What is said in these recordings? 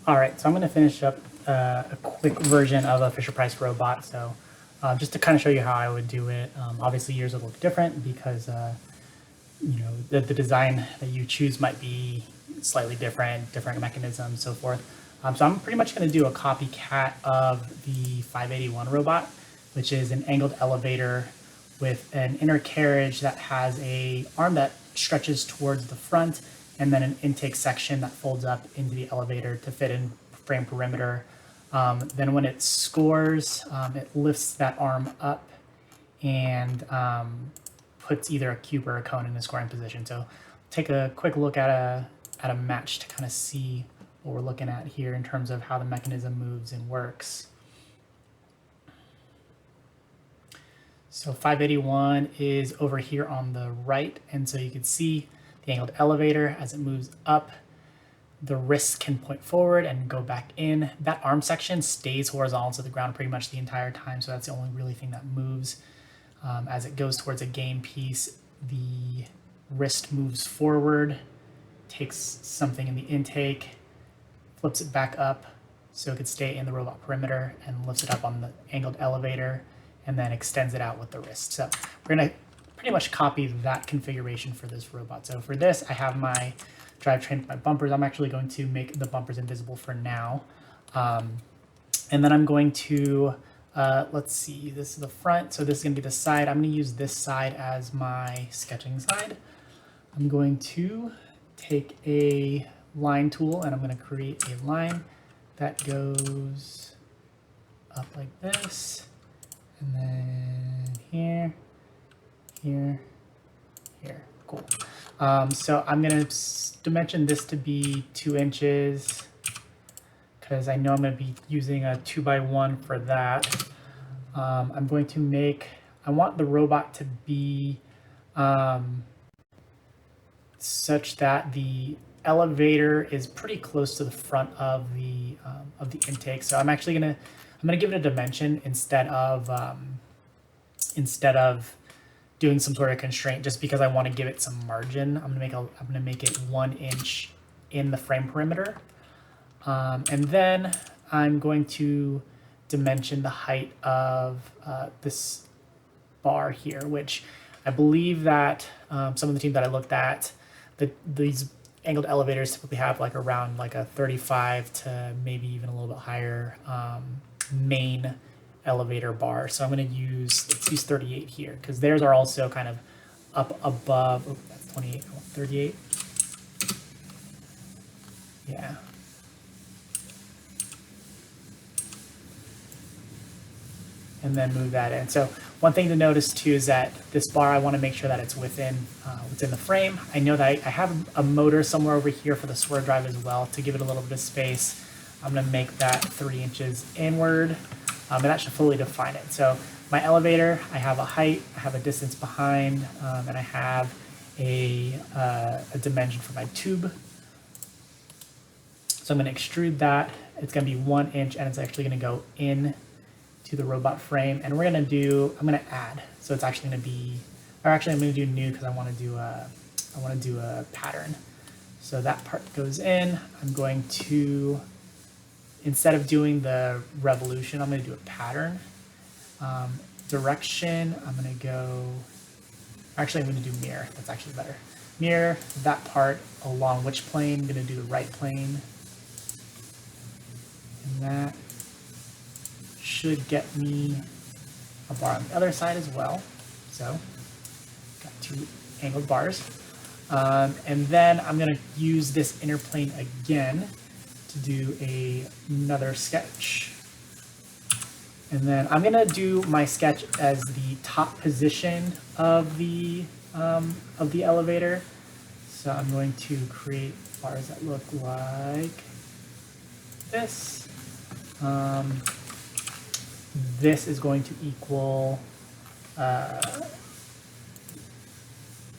All right, so I'm going to finish up a quick version of a Fisher-Price robot. So just to kind of show you how I would do it, obviously yours will look different because the design that you choose might be slightly different mechanisms, so forth. So I'm pretty much going to do a copycat of the 581 robot, which is an angled elevator with an inner carriage that has a arm that stretches towards the front and then an intake section that folds up into the elevator to fit in frame perimeter. Then when it scores, it lifts that arm up and puts either a cube or a cone in the scoring position. So take a quick look at a match to kind of see what we're looking at here in terms of how the mechanism moves and works. So 581 is over here on the right, and so you can see the angled elevator as it moves up. The wrist can point forward and go back in. That arm section stays horizontal to the ground pretty much the entire time, so that's the only really thing that moves. As it goes towards a game piece, the wrist moves forward, takes something in the intake, flips it back up so it could stay in the robot perimeter, and lifts it up on the angled elevator, and then extends it out with the wrist. So we're going to pretty much copy that configuration for this robot. So for this, I have my drivetrain, my bumpers. I'm actually going to make the bumpers invisible for now. And then I'm going to, let's see, this is the front. So this is going to be the side. I'm going to use this side as my sketching side. I'm going to take a line tool and I'm going to create a line that goes up like this. And then here, here, here. Cool. So I'm going to dimension this to be 2 inches because I know I'm going to be using a 2x1 for that. I'm going to make, I want the robot to be such that the elevator is pretty close to the front of the intake. So I'm actually going to, I'm going to give it a dimension instead of doing some sort of constraint, just because I want to give it some margin. I'm going to make it 1 inch in the frame perimeter, and then I'm going to dimension the height of this bar here, which I believe that some of the teams that I looked at, these angled elevators typically have like around like a 35 to maybe even a little bit higher main elevator bar. So I'm going to use, let's use 38 here because theirs are also kind of up above. Oh, that's 28. I want 38. Yeah. And then move that in. So one thing to notice too is that this bar, I want to make sure that it's within the frame. I know that I have a motor somewhere over here for the swerve drive as well to give it a little bit of space. I'm going to make that 3 inches inward. And that should fully define it. So my elevator, I have a height, I have a distance behind, and I have a dimension for my tube. So I'm going to extrude that. It's going to be 1 inch, and it's actually going to go in to the robot frame. And we're going to do, I'm going to add. So it's actually going to be, or actually I'm going to do new because I want to do a pattern. So that part goes in. I'm going to, instead of doing the revolution, I'm going to do a pattern. Direction, I'm going to go, actually I'm going to do mirror. That's actually better. Mirror that part along which plane? I'm going to do the right plane. And that should get me a bar on the other side as well. So got 2 angled bars. And then I'm going to use this inner plane again to do another sketch. And then I'm going to do my sketch as the top position of the elevator. So I'm going to create bars that look like this. This is going to equal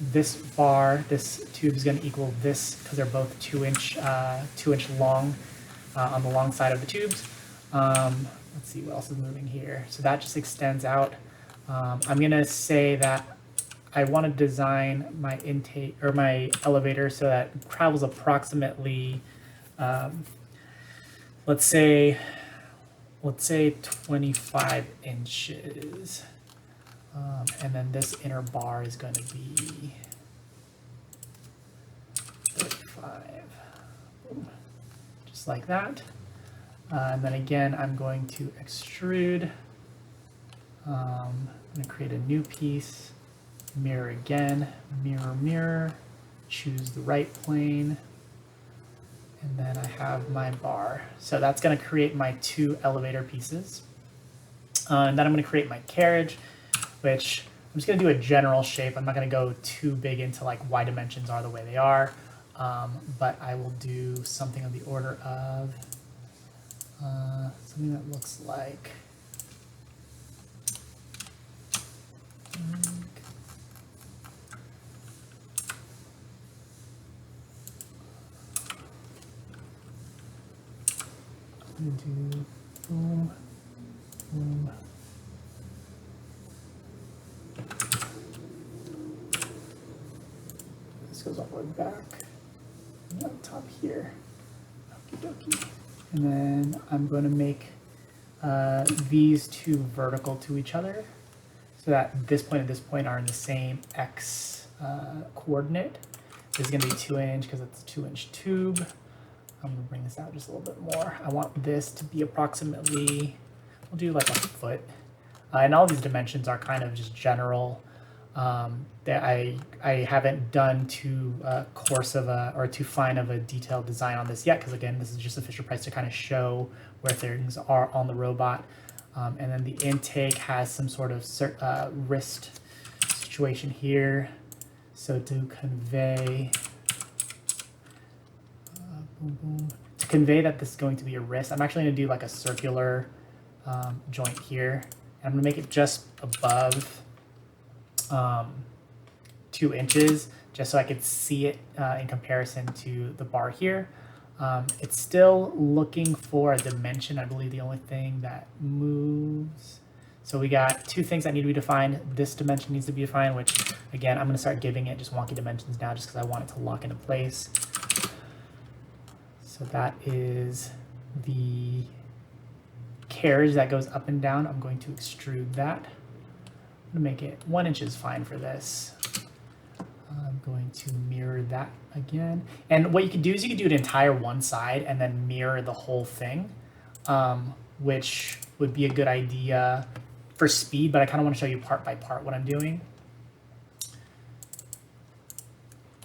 this bar, this tube is going to equal this because they're both 2 inch long on the long side of the tubes. Let's see what else is moving here. So that just extends out. I'm going to say that I want to design my intake or my elevator so that it travels approximately let's say 25 inches. And then this inner bar is going to be 35, just like that. And then again, I'm going to extrude. I'm going to create a new piece, mirror again, mirror, mirror, choose the right plane, and then I have my bar. So that's going to create my 2 elevator pieces. And then I'm going to create my carriage, which I'm just going to do a general shape. I'm not going to go too big into like why dimensions are the way they are, but I will do something of the order of something that looks like I'm going to do boom, boom. This goes all the way back and up top here. Okie dokie. And then I'm going to make these 2 vertical to each other so that this point and this point are in the same X coordinate. This is going to be 2 inch because it's a 2-inch tube. I'm going to bring this out just a little bit more. I want this to be approximately, we'll do like a foot. And all these dimensions are kind of just general. That I haven't done too coarse of a, or too fine of a detailed design on this yet, because again, this is just a Fisher Price to kind of show where things are on the robot. And then the intake has some sort of wrist situation here. So to convey, boom, boom, to convey that this is going to be a wrist, I'm actually going to do like a circular joint here. And I'm going to make it just above 2 inches, just so I could see it in comparison to the bar here. It's still looking for a dimension. I believe the only thing that moves. So we got 2 things that need to be defined. This dimension needs to be defined, which again, I'm going to start giving it just wonky dimensions now just because I want it to lock into place. So that is the carriage that goes up and down. I'm going to extrude that. I'm going to make it 1 inch is fine for this. I'm going to mirror that again. And what you could do is you could do an entire one side and then mirror the whole thing, which would be a good idea for speed, but I kind of want to show you part by part what I'm doing.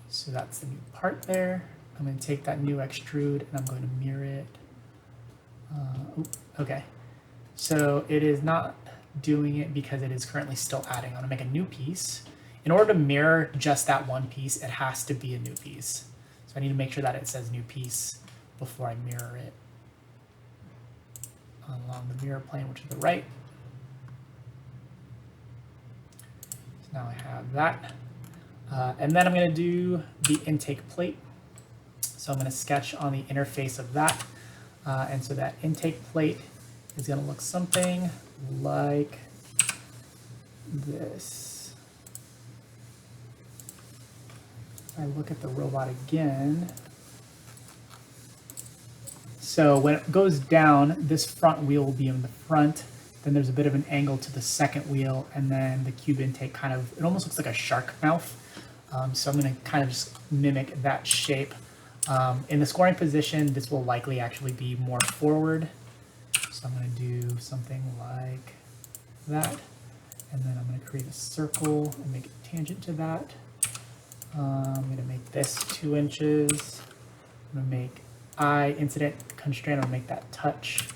So that's the new part there. I'm going to take that new extrude and I'm going to mirror it. Okay, so it is not doing it because it is currently still adding. I'm going to make a new piece. In order to mirror just that one piece, it has to be a new piece. So I need to make sure that it says new piece before I mirror it along the mirror plane, which is the right. So now I have that. And then I'm going to do the intake plate. So I'm going to sketch on the interface of that. And so that intake plate is going to look something like this. If I look at the robot again, so when it goes down, this front wheel will be in the front. Then there's a bit of an angle to the second wheel, and then the cube intake kind of, it almost looks like a shark mouth. So I'm going to kind of just mimic that shape. In the scoring position, this will likely actually be more forward. So I'm going to do something like that. And then I'm going to create a circle and make it tangent to that. I'm going to make this 2 inches. I'm going to make I incident constraint. I'm going to make that touch.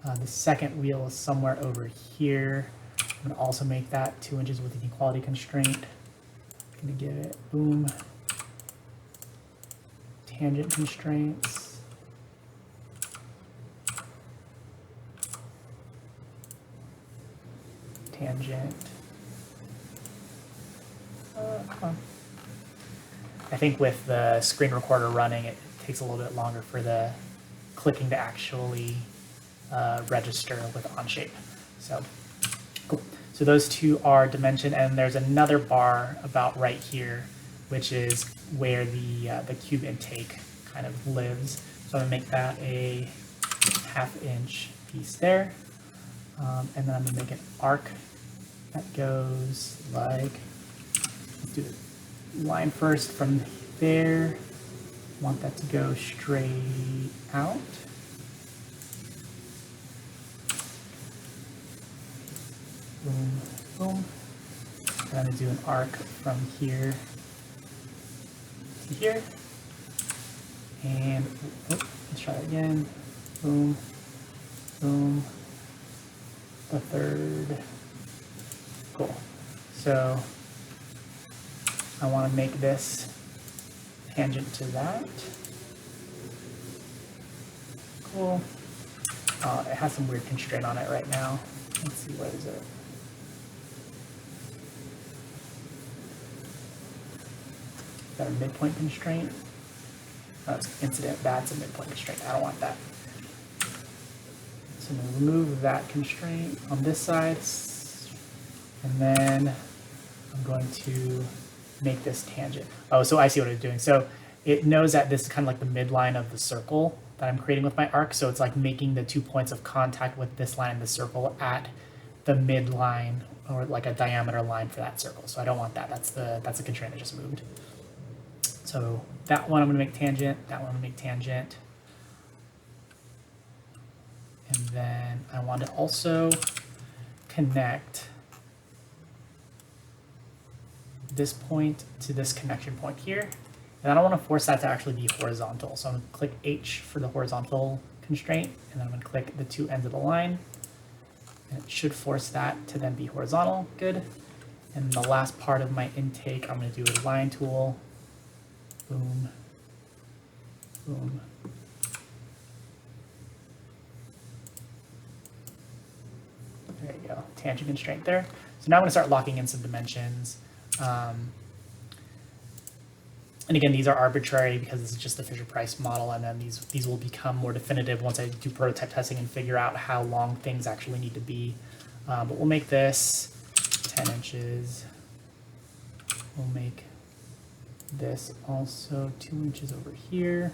The second wheel is somewhere over here. I'm going to also make that 2 inches with an equality constraint. I'm going to give it boom. Tangent constraints. Tangent. Come on. I think with the screen recorder running, it takes a little bit longer for the clicking to actually register with Onshape. So cool. So those two are dimension, and there's another bar about right here, which is where the cube intake kind of lives. So I'm gonna make that a 1/2" piece there. And then I'm gonna make an arc that goes like, let's do the line first from there. Want that to go straight out. Boom, boom. And I'm gonna do an arc from here to here. And let's try that again. Boom, boom. The third. Cool. So I want to make this tangent to that. Cool. It has some weird constraint on it right now. Let's see, what is it? Is that a midpoint constraint? Oh, it's incident. That's a midpoint constraint. I don't want that. So I'm going to remove that constraint on this side. And then I'm going to make this tangent. Oh, so I see what it's doing. So it knows that this is kind of like the midline of the circle that I'm creating with my arc. So it's like making the 2 points of contact with this line and the circle at the midline, or like a diameter line for that circle. So I don't want that. That's the constraint I just moved. So that one I'm going to make tangent. That one I'm going to make tangent. And then I want to also connect this point to this connection point here. And I don't want to force that to actually be horizontal. So I'm going to click H for the horizontal constraint, and then I'm going to click the 2 ends of the line. And it should force that to then be horizontal. Good. And the last part of my intake, I'm going to do a line tool. Boom, boom. There you go, tangent constraint there. So now I'm going to start locking in some dimensions. And again, these are arbitrary because this is just the Fisher-Price model, and then these will become more definitive once I do prototype testing and figure out how long things actually need to be. But we'll make this 10 inches. We'll make this also 2 inches over here.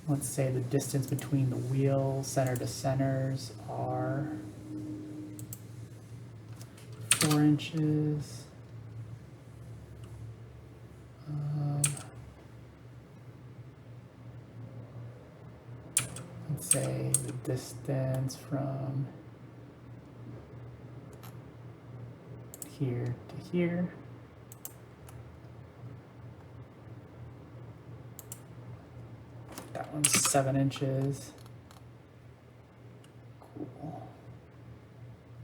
Let's say the distance between the wheel center to centers are 4 inches. Let's say the distance from here to here. That one's 7 inches. Cool.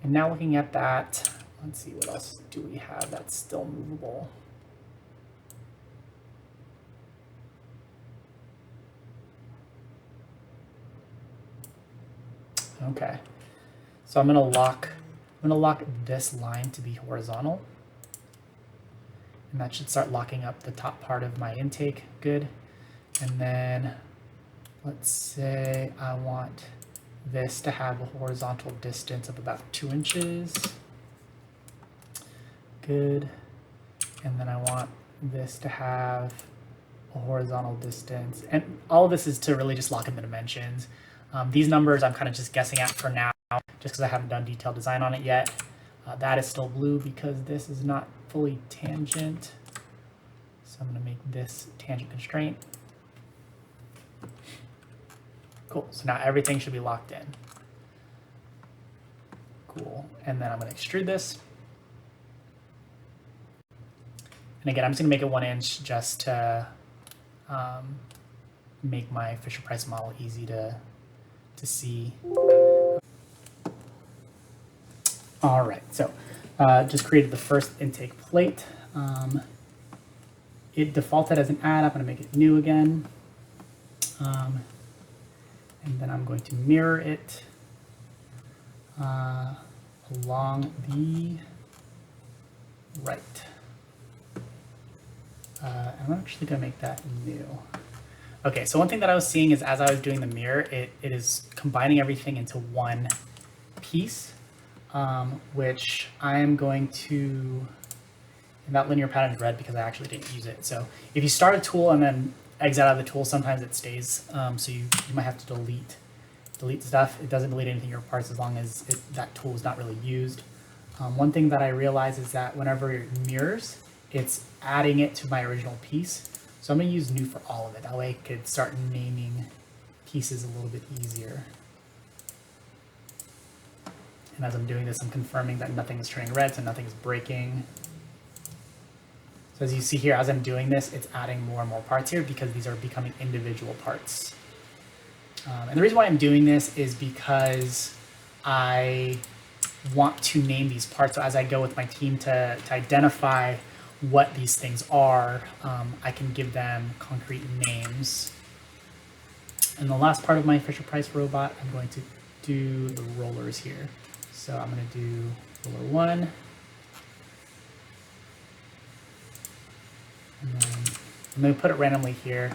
And now looking at that, let's see, what else do we have that's still movable? Okay, so I'm gonna lock this line to be horizontal, and that should start locking up the top part of my intake. Good. And then let's say I want this to have a horizontal distance of about 2 inches. Good. And then I want this to have a horizontal distance. And all of this is to really just lock in the dimensions. These numbers I'm kind of just guessing at for now, just because I haven't done detailed design on it yet. That is still blue because this is not fully tangent. So I'm going to make this tangent constraint. Cool. So now everything should be locked in. Cool. And then I'm going to extrude this. And again, I'm just going to make it 1 inch just to make my Fisher-Price model easy to see. All right, so just created the first intake plate. It defaulted as an add. I'm going to make it new again. And then I'm going to mirror it along the right. I'm actually going to make that new. Okay, so one thing that I was seeing is as I was doing the mirror, it is combining everything into one piece, which I am going to, and that linear pattern is red because I actually didn't use it. So if you start a tool and then exit out of the tool, sometimes it stays. So you might have to delete stuff. It doesn't delete anything in your parts as long as that tool is not really used. One thing that I realize is that whenever it mirrors, it's adding it to my original piece. So I'm going to use new for all of it. That way I could start naming pieces a little bit easier. And as I'm doing this, I'm confirming that nothing is turning red, so nothing is breaking. So as you see here, as I'm doing this, it's adding more and more parts here because these are becoming individual parts. And the reason why I'm doing this is because I want to name these parts. So as I go with my team to identify what these things are, I can give them concrete names. And the last part of my Fisher-Price robot, I'm going to do the rollers here. So I'm going to do roller 1. And then I'm going to put it randomly here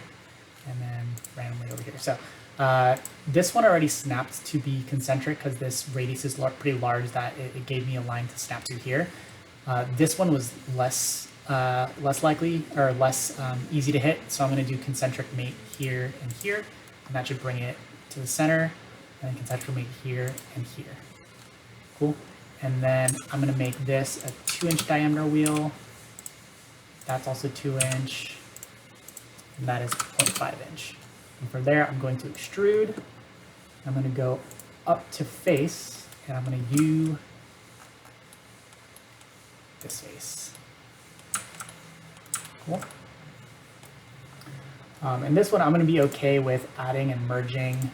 and then randomly over here. So this one already snapped to be concentric because this radius is pretty large that it gave me a line to snap to here. This one was less likely or less easy to hit. So I'm going to do concentric mate here and here. And that should bring it to the center. And then concentric mate here and here. Cool. And then I'm going to make this a 2-inch diameter wheel. That's also 2-inch. And that is 0.5 inch. And from there, I'm going to extrude. I'm going to go up to face, and I'm going to U this face. Cool. And this one, I'm going to be okay with adding and merging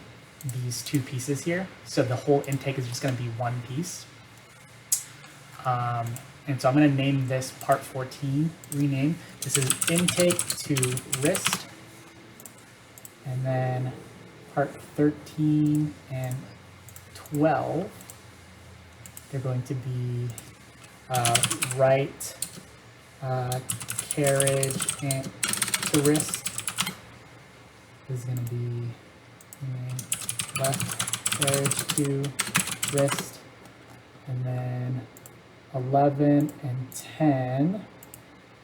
these two pieces here. So the whole intake is just going to be one piece. And so I'm going to name this part 14, rename. This is intake to wrist. And then part 13 and 12, they're going to be right carriage and to wrist. This is going to be left carriage to wrist. And then 11 and 10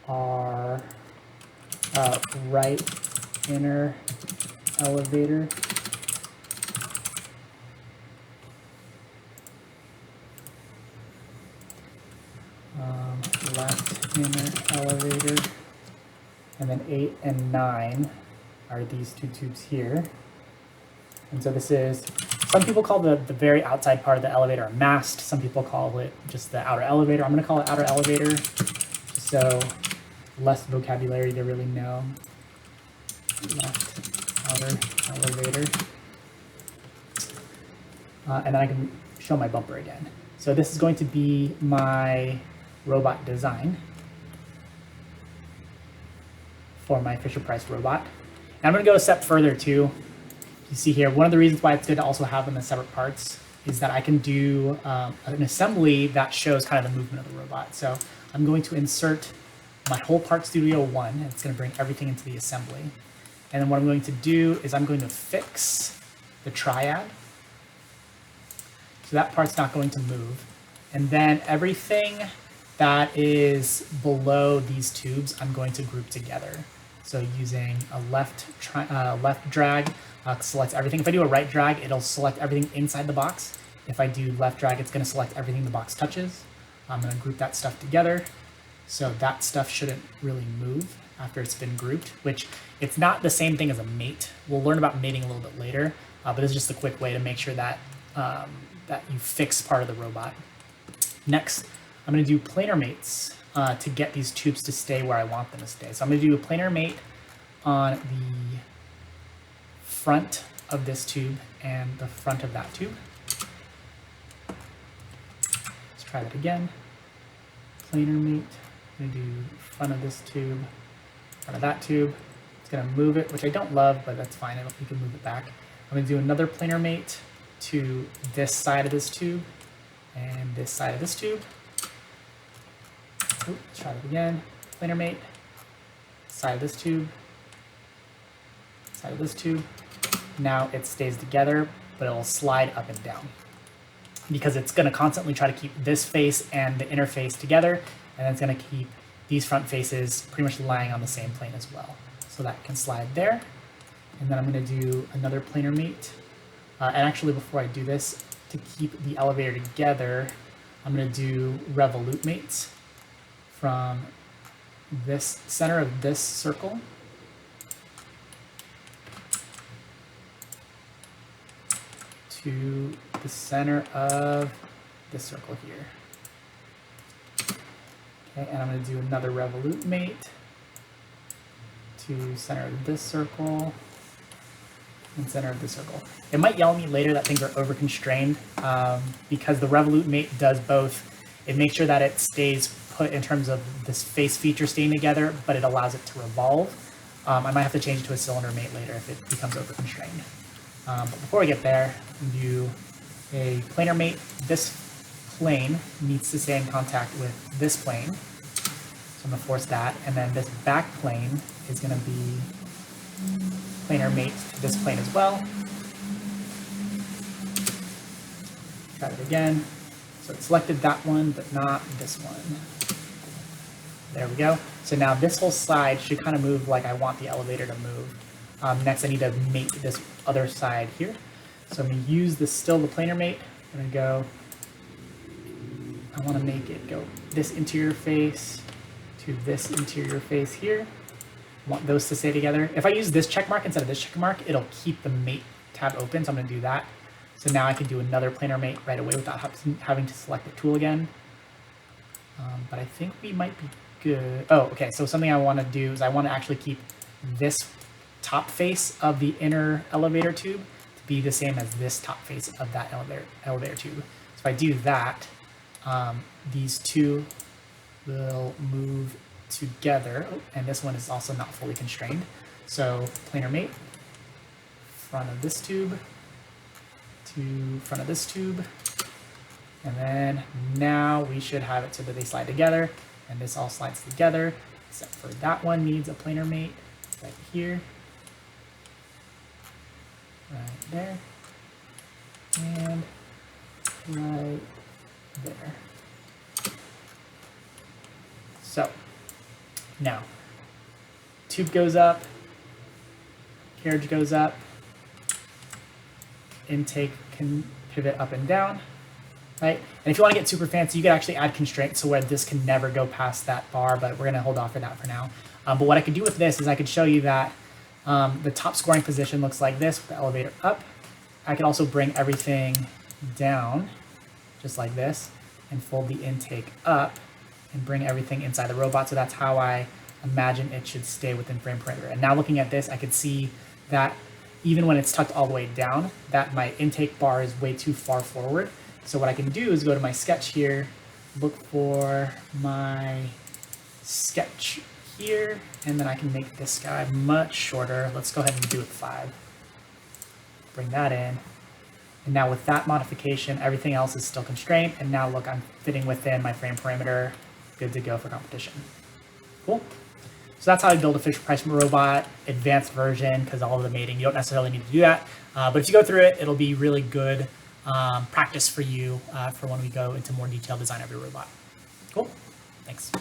are right inner elevator. Left inner elevator. And then 8 and 9 are these two tubes here. And so this is, some people call the very outside part of the elevator a mast. Some people call it just the outer elevator. I'm going to call it outer elevator, just so less vocabulary to really know. Left outer elevator. And then I can show my bumper again. So this is going to be my robot design for my Fisher-Price robot. And I'm going to go a step further too. You see here, one of the reasons why it's good to also have them as separate parts is that I can do an assembly that shows kind of the movement of the robot. So I'm going to insert my whole Part Studio 1, and it's going to bring everything into the assembly. And then what I'm going to do is I'm going to fix the triad. So that part's not going to move. And then everything that is below these tubes, I'm going to group together. So using a left drag, selects everything. If I do a right drag, it'll select everything inside the box. If I do left drag, it's going to select everything the box touches. I'm going to group that stuff together. So that stuff shouldn't really move after it's been grouped, which it's not the same thing as a mate. We'll learn about mating a little bit later, but it's just a quick way to make sure that, that you fix part of the robot. Next, I'm going to do planar mates to get these tubes to stay where I want them to stay. So I'm going to do a planar mate on the front of this tube and the front of that tube. Let's try that again. Planar mate. I'm going to do front of this tube, front of that tube. It's going to move it, which I don't love, but that's fine. We can move it back. I'm going to do another planar mate to this side of this tube and this side of this tube. Ooh, let's try that again. Planar mate, side of this tube, side of this tube. Now it stays together, but it'll slide up and down because it's going to constantly try to keep this face and the inner face together, and it's going to keep these front faces pretty much lying on the same plane as well. So that can slide there. And then I'm going to do another planar mate. And actually, before I do this, to keep the elevator together, I'm going to do revolute mates from this center of this circle to the center of this circle here. Okay, and I'm going to do another revolute mate to center of this circle and center of the circle. It might yell at me later that things are over constrained because the revolute mate does both. It makes sure that it stays put in terms of this face feature staying together, but it allows it to revolve. I might have to change it to a cylinder mate later if it becomes over constrained. But before we get there, we do a planar mate. This plane needs to stay in contact with this plane. So I'm going to force that. And then this back plane is going to be planar mate to this plane as well. Try it again. So it selected that one, but not this one. There we go. So now this whole side should kind of move like I want the elevator to move. Next, I need to mate this other side here. So I'm going to use the planar mate. I'm going to go, I want to make it go this interior face to this interior face here. I want those to stay together. If I use this check mark instead of this check mark, it'll keep the mate tab open, so I'm going to do that. So now I can do another planar mate right away without having to select the tool again. But I think we might be good. Oh, okay, so something I want to do is I want to actually keep this top face of the inner elevator tube to be the same as this top face of that elevator tube. So if I do that, these two will move together. Oh, and this one is also not fully constrained. So planar mate, front of this tube to front of this tube. And then now we should have it so that they slide together, and this all slides together, except for that one needs a planar mate right here, right there, and right there. So now tube goes up, carriage goes up, intake can pivot up and down, right? And if you want to get super fancy, you can actually add constraints so where this can never go past that bar, but we're going to hold off for that for now. But what I could do with this is I could show you that the top scoring position looks like this with the elevator up. I could also bring everything down just like this and fold the intake up and bring everything inside the robot. So that's how I imagine it should stay within frame parameter. And now looking at this, I could see that even when it's tucked all the way down, that my intake bar is way too far forward. So what I can do is go to my sketch here, look for my sketch here, and then I can make this guy much shorter. Let's go ahead and do it 5. Bring that in. And now with that modification, everything else is still constrained. And now look, I'm fitting within my frame parameter, good to go for competition. Cool. So that's how I build a Fisher-Price robot, advanced version, because all of the mating, you don't necessarily need to do that. But if you go through it, it'll be really good practice for you for when we go into more detailed design of your robot. Cool. Thanks.